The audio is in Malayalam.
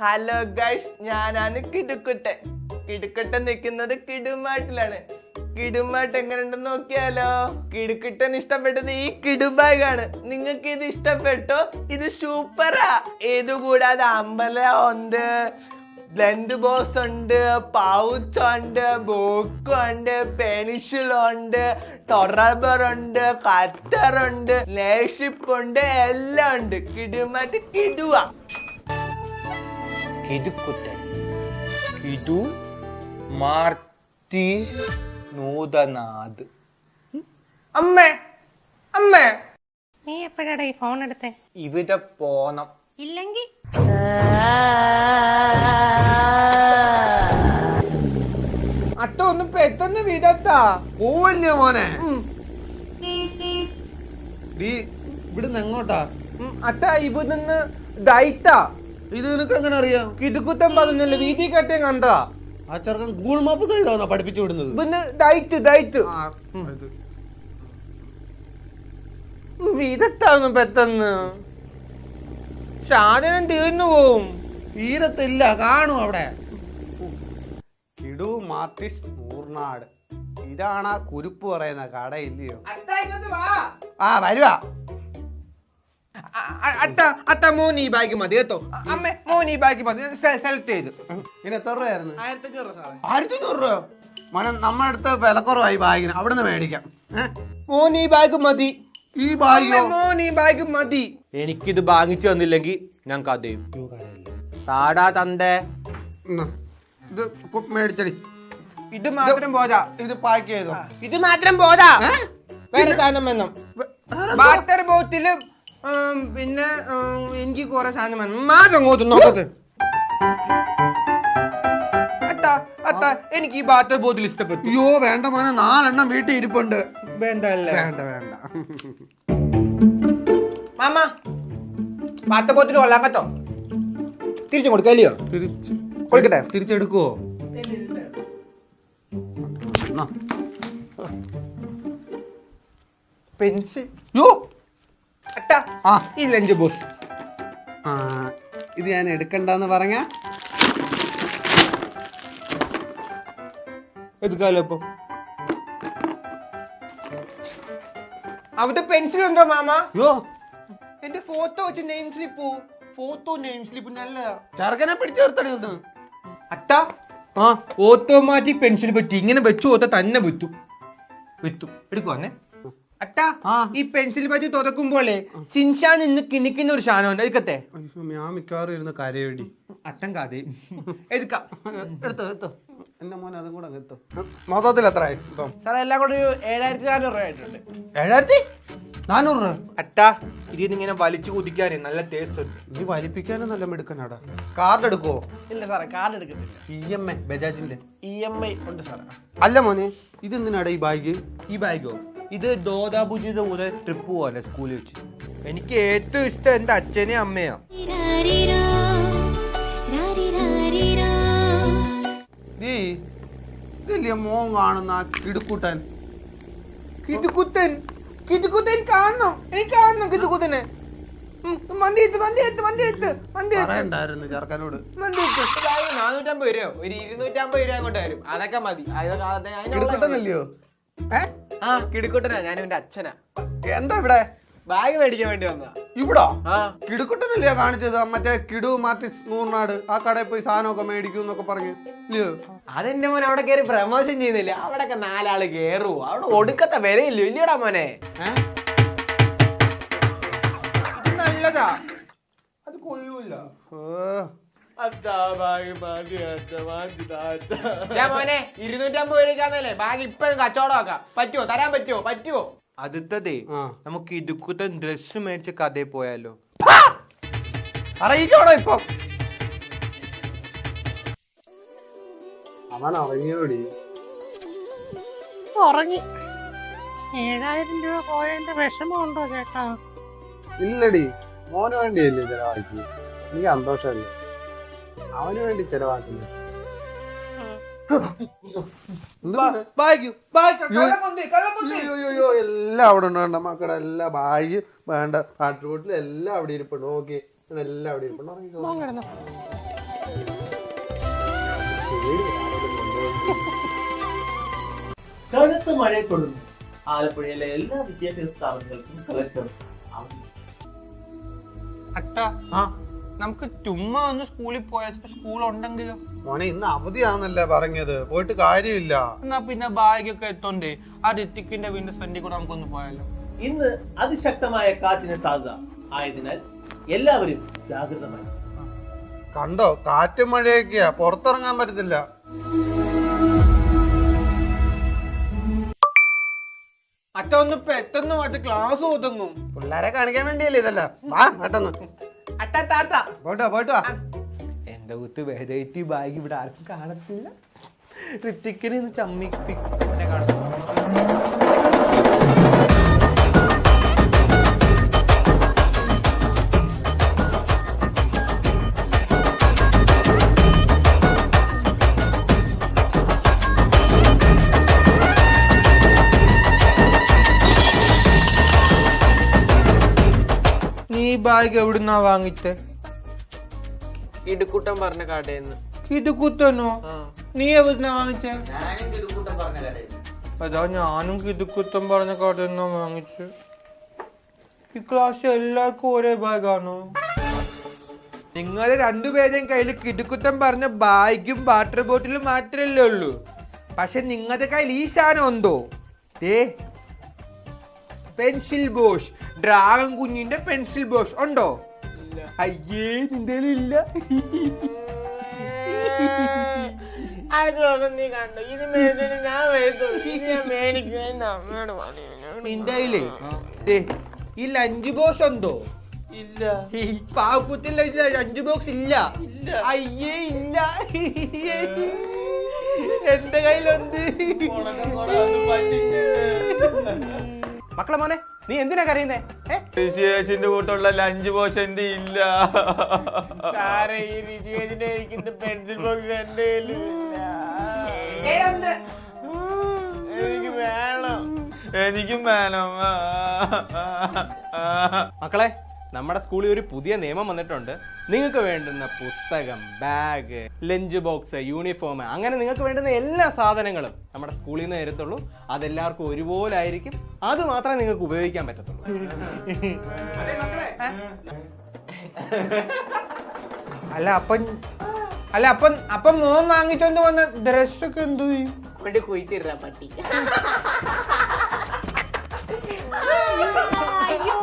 ഹലോ ഗൈസ്, ഞാനാണ് കിടുക്കുട്ടൻ. കിടുക്കുട്ടൻ നിൽക്കുന്നത് കിടുമാട്ടിലാണ്. കിടുമാട്ട് എങ്ങനെയുണ്ടെന്ന് നോക്കിയാലോ. കിടുക്കുട്ടൻ ഇഷ്ടപ്പെട്ടത് ഈ കിടുബാഗാണ്. നിങ്ങൾക്ക് ഇത് ഇഷ്ടപ്പെട്ടോ? ഇത് സൂപ്പറാ. ഇതുകൂടാതെ അമ്പലം ഉണ്ട്, ബ്ലെൻഡ് ബോക്സ് ഉണ്ട്, പൗച്ച് ഉണ്ട്, ബുക്ക് ഉണ്ട്, പെൻസിൽ ഉണ്ട്, റബ്ബർ ഉണ്ട്, കട്ടർ ഉണ്ട്, ലേഷിപ്പ് ഉണ്ട്, എല്ലാം ഉണ്ട്. കിടുമാട്ട് കിടുവ. കിടുക്കുട്ടൻ കിടു മാർത്തി നൂതനാഥ്. അമ്മേ അമ്മേ, നീ എപ്പോഴാടാ ഈ ഫോൺ എടുത്തേ? ഇവിടെ പോണം. ഇല്ലെങ്കിൽ അട്ട ഒന്ന് പെട്ടെന്ന് വിടത്താ. പോവല്ലേ മോനെ? ഇവിടുന്ന് എങ്ങോട്ടാ? അട്ട ഇവിടുന്ന് ദൈത്താ. ഇത് നിനക്ക് എങ്ങനെ അറിയാം? കിടുക്കുട്ടൻ പറഞ്ഞല്ലോ, വീട്ടിൽ കറ്റേ കണ്ടാ. ആ ചെറുക്കൻ ഗൂഗിൾ മാപ്പ് ചെയ്താ പഠിപ്പിച്ചു വിടുന്നത്. ഇവിടുന്ന് ദൈത്ത് ദൈത്ത് വിധത്താന്നു പെട്ടെന്ന്. സാധനം തീർന്നു പോവും. തീരത്തില്ല, കാണും അവിടെ. കിടു മാർട്ടിസ് മൂർനാട്, ഇതാണ് ആ കുരുപ്പ് പറയുന്ന കട, ഇല്ലയോ? ആ വരുവാ. അത്ത മോൻ ഈ ബാഗ് മതി കേട്ടോ. അമ്മ മോൻ ഈ ബാഗ് മതി, സെലക്ട് ചെയ്ത്. ഇതിന് എത്ര രൂപയായിരുന്നു? 1500 രൂപ. മോനെ, നമ്മുടെ അടുത്ത് വിലക്കുറവായി ബാഗിന്, അവിടുന്ന് മേടിക്കാം. മോൻ ഈ ബാഗ് മതി. ഈ ബാഗോ? മോൻ ഈ ബാഗ് മതി. എനിക്കിത് വാങ്ങിച്ചു തന്നില്ലെങ്കിൽ ഞാൻ കഥയും. താടാ തന്തേ, ഇത് മേടിച്ചടി. ഇത് മാത്രം പോരാ. ഇത് പാക്ക് ചെയ്തോ. ഇത് മാത്രം പോരാ, വേറെ സാധനം വേണം. വാട്ടർ ബോട്ടില്, പിന്നെ എനിക്ക് കുറെ സാധനം വേണം. മാത്രം അങ്ങോട്ട് നോക്കത്ത്. അത്ത എനിക്ക് ഈ വാട്ടർ ബോട്ടിൽ ഇഷ്ടപ്പെട്ടു. അയ്യോ വേണ്ട മോനെ, 4 എണ്ണം വീട്ടിൽ ഇരിപ്പുണ്ട്. വേണ്ടല്ലേ? വേണ്ട വേണ്ട. മാമ, വാട്ടർ ബോട്ടിൽ കൊള്ളാൻ കേട്ടോ. തിരിച്ചു കൊടുക്കല്ലയോ? കൊടുക്കട്ടെ? തിരിച്ചെടുക്കുവോ? പെൻസിൽ. യോ അട്ട, ഈ ലഞ്ച് ബോക്സ്. ഇത് ഞാൻ എടുക്കണ്ടെന്ന് പറഞ്ഞ എടുക്കാലോ. ഇപ്പൊ അവിടെ പെൻസിൽ ഉണ്ടോ മാമ? യോ, എന്റെ ഫോട്ടോ വെച്ച് name slip. Photo name slip നല്ല ചെറുക്കനെ പിടിച്ചു നിർത്തടി ഒന്ന്. അട്ട, ഓട്ടോമാറ്റിക് പെൻസിൽ പറ്റി. ഇങ്ങനെ വെച്ചു കൊടുത്ത തന്നെ വിത്തു എടുക്കുവാന്നെ. അട്ട, ഈ പെൻസിൽ പറ്റി തുറക്കുമ്പോളേ സിൻഷാൻ നിന്ന് കിണിക്കുന്ന ഒരു സാധനമുണ്ട്, എടുക്കത്തെ? ഞാൻ മിക്കവാറും ഇരുന്ന് കരയടി. അട്ടൻ കഥയും എടുക്കാം. എടുത്തോ എന്റെ മോനെ, അതും കൂടെ അങ്ങ് എത്തോ. മൊത്തത്തിൽ എത്ര ആയി? സാറേ, എല്ലാം കൂടെ ഒരു 7400 രൂപ ആയിട്ടുണ്ട്. 7400 രൂപ? അട്ട, ഇതിങ്ങനെ വലിച്ചു കുതിക്കാനേ നല്ല ടേസ്റ്റ് ഉണ്ട്. നീ വലിപ്പിക്കാനും നല്ല മിടുക്കനാടാ. കാർഡ് എടുക്കുവോ? ഇല്ല സാറേ, കാർഡ് എടുക്കത്തില്ല. EMI ബജാജിന്റെ EMI ഉണ്ട് സാറേ. അല്ല മോനെ, ഇതെന്തിനാടാ ഈ ബാഗ്? ഈ ബാഗോ? ഇത് ദോദാബുജിയുടെ കൂടെ ട്രിപ്പ് പോവാല്ലേ സ്കൂളിൽ വെച്ച്. എനിക്ക് ഏറ്റവും ഇഷ്ടം എന്റെ അച്ഛനെയും അമ്മയാ. ഇതല്ലേ മോൻ കാണുന്ന കിടുക്കൂട്ടൻ? കിതുകുത്തൻ കാണണം, എനിക്ക് കാണണം കിതുകുത്തനെ. പറയണ്ടായിരുന്നു ചെറുക്കനോട്. 450 രൂപ, ഒരു 250 രൂപ അങ്ങോട്ട് വരും. അതൊക്കെ മതി. കിടുക്കൂട്ടനല്ലയോ? കിടുക്കുട്ടനാ, ഞാൻ ഇവന്റെ അച്ഛനാ. എന്താ ഇവിടെ? ബാഗ് മേടിക്കാൻ വേണ്ടി വന്നതാ. ഇവിടോ? കിടുക്കുട്ടനല്ലയോ കാണിച്ചത്? മറ്റേ കിടു മാർട്ടിസ് നൂർനാട് ആ കടയിൽ പോയി സാധനമൊക്കെ മേടിക്കും എന്നൊക്കെ പറഞ്ഞു ഇല്ലയോ? അതെന്റെ മോനെ അവിടെ കയറി പ്രമോഷൻ ചെയ്യുന്നില്ല. അവിടെയൊക്കെ 4 ആള് കേറുവോ? അവിടെ ഒടുക്കത്തെ വിലയില്ലോ, ഇല്ലയോടാ മോനെ? ഇത് നല്ലതാ, അത് കൊള്ളൂല്ല. മോനെ 250 രൂപ ബാഗ് ഇപ്പൊ കച്ചവടം ആക്കാം. പറ്റുവോ? തരാൻ പറ്റുവോ? അടുത്തതേ, നമുക്ക് ഇടുക്കുത്തൻ ഡ്രസ് മേടിച്ച കഥയിൽ പോയാലോ? അറിയിക്കോടോ ഇപ്പൊ. അവൻ അറിയോടി? ഉറങ്ങി. 7000 രൂപ പോയതിന്റെ വിഷമമുണ്ടോ ചേട്ടാ? ഇല്ലടി, മോന് വേണ്ടിയല്ലേ ചെലവാക്കി. എനിക്ക് സന്തോഷമല്ലേ, അവന് വേണ്ടി ചെലവാക്കില്ല. എല്ലാം അവിടെ ഉണ്ട് മക്കളുടെ എല്ലാ ബാഗ് വേണ്ട വാട്ടർ ബോട്ടിൽ എല്ലാം അവിടെ ഇരിപ്പുണ്ട്. നോക്കി എല്ലാം അവിടെ ഇരിപ്പുണ്ട്. മഴയെ തുടർന്ന് ആലപ്പുഴയിലെ എല്ലാ വിദ്യാഭ്യാസ സ്ഥാപനങ്ങൾക്കും കളക്ടർ അവധി. അട്ട നമുക്ക് ചുമ്മാ ഒന്ന് സ്കൂളിൽ പോയാൽ സ്കൂൾ ഉണ്ടെങ്കിലോ? മോനെ ഇന്ന് അവധിയാണെന്നല്ലേ പറഞ്ഞത്, പോയിട്ട് കാര്യമില്ല. എന്നാ പിന്നെ ബാഗൊക്കെ എത്തോണ്ടേ ആ ഋത്തിക്കിന്റെ വീടിന്റെ ഫ്രണ്ടിൽ കൂടെ നമുക്കൊന്ന് പോയാലോ? ഇന്ന് അതിശക്തമായ കാറ്റിന് സാധ്യത ആയതിനാൽ എല്ലാവരും ജാഗ്രതമായി. കണ്ടോ, കാറ്റും മഴയൊക്കെയാ, പുറത്തിറങ്ങാൻ പറ്റത്തില്ല. അച്ഛ ഒന്ന് പെട്ടെന്ന് അത് ക്ലാസ് ഒതുങ്ങും. പിള്ളേരെ കാണിക്കാൻ വേണ്ടിയല്ലേ ഇതല്ല. വാ പെട്ടെന്ന് അട്ട താത്ത പോയിട്ട് വാ. എന്റെ കുത്ത് വെറൈറ്റി ബാഗ് ഇവിടെ ആർക്കും കാണത്തില്ല. ഋത്തിക്കിനെ ഒന്ന് ചമ്മിപ്പിന്നെ കാണും. നീ ബാഗ് എവിടുന്നാ വാങ്ങിച്ചേ? ഇടുക്കുട്ടൻ പറഞ്ഞ കടയെന്ന്. കിതുക്കുത്തനോ? നീ എവിടുന്നാ വാങ്ങിച്ചേ? അതാ ഞാനും കിതുക്കുത്തൻ പറഞ്ഞ കടയിൽ നിന്നാ വാങ്ങിച്ചു. ഈ ക്ലാസ് എല്ലാവർക്കും ഒരേ ബാഗാണോ? നിങ്ങളെ രണ്ടുപേരുടെയും കയ്യിൽ കിതുക്കുത്തൻ പറഞ്ഞ ബാഗും വാട്ടർ ബോട്ടിലും മാത്രല്ലേ ഉള്ളൂ. പക്ഷെ നിങ്ങളുടെ കയ്യിൽ ഈ സാധനം ഉണ്ടോ? പെൻസിൽ ബോഷ്, ഡ്രാഗൺ കുഞ്ഞിന്റെ പെൻസിൽ ബോഷ് ഉണ്ടോ? അയ്യേ, നിന്റെ ഇല്ല. നീ കണ്ടോ ഇത് മേടിച്ചിട്ട് ഞാൻ നിന്റെ കയ്യിലേ ഈ ലഞ്ച് ബോക്സ് ഉണ്ടോ? ഇല്ല. ഈ പാവക്കുത്തില്ല ലഞ്ച് ബോക്സ് ഇല്ല. അയ്യേ ഇല്ല. എന്റെ കയ്യിലുണ്ട്. മക്കളെ മോനെ, നീ എന്തിനാ കരയുന്നേ? ഋഷിയേഷിന്റെ കൂട്ടുള്ള ലഞ്ച് ബോക്സ് എന്റെ ഇല്ല. പെൻസിൽ ബോക്സ് എന്റെ എനിക്ക് വേണം. എനിക്കും വേണം. മക്കളെ, നമ്മുടെ സ്കൂളിൽ ഒരു പുതിയ നിയമം വന്നിട്ടുണ്ട്. നിങ്ങൾക്ക് വേണ്ടുന്ന പുസ്തകം, ബാഗ്, ലഞ്ച് ബോക്സ്, യൂണിഫോം, അങ്ങനെ നിങ്ങൾക്ക് വേണ്ടുന്ന എല്ലാ സാധനങ്ങളും നമ്മുടെ സ്കൂളിൽ നിന്ന് തരത്തുള്ളൂ. അതെല്ലാവർക്കും ഒരുപോലെ ആയിരിക്കും. അത് മാത്രമേ നിങ്ങൾക്ക് ഉപയോഗിക്കാൻ പറ്റത്തുള്ളൂ. അല്ല അപ്പം മോൻ വാങ്ങിച്ചോണ്ട് വന്ന ഡ്രസ്സൊക്കെ എന്തു ചെയ്യും? വേണ്ടി കുഴിച്ചിരുന്ന പട്ടി. അയ്യോ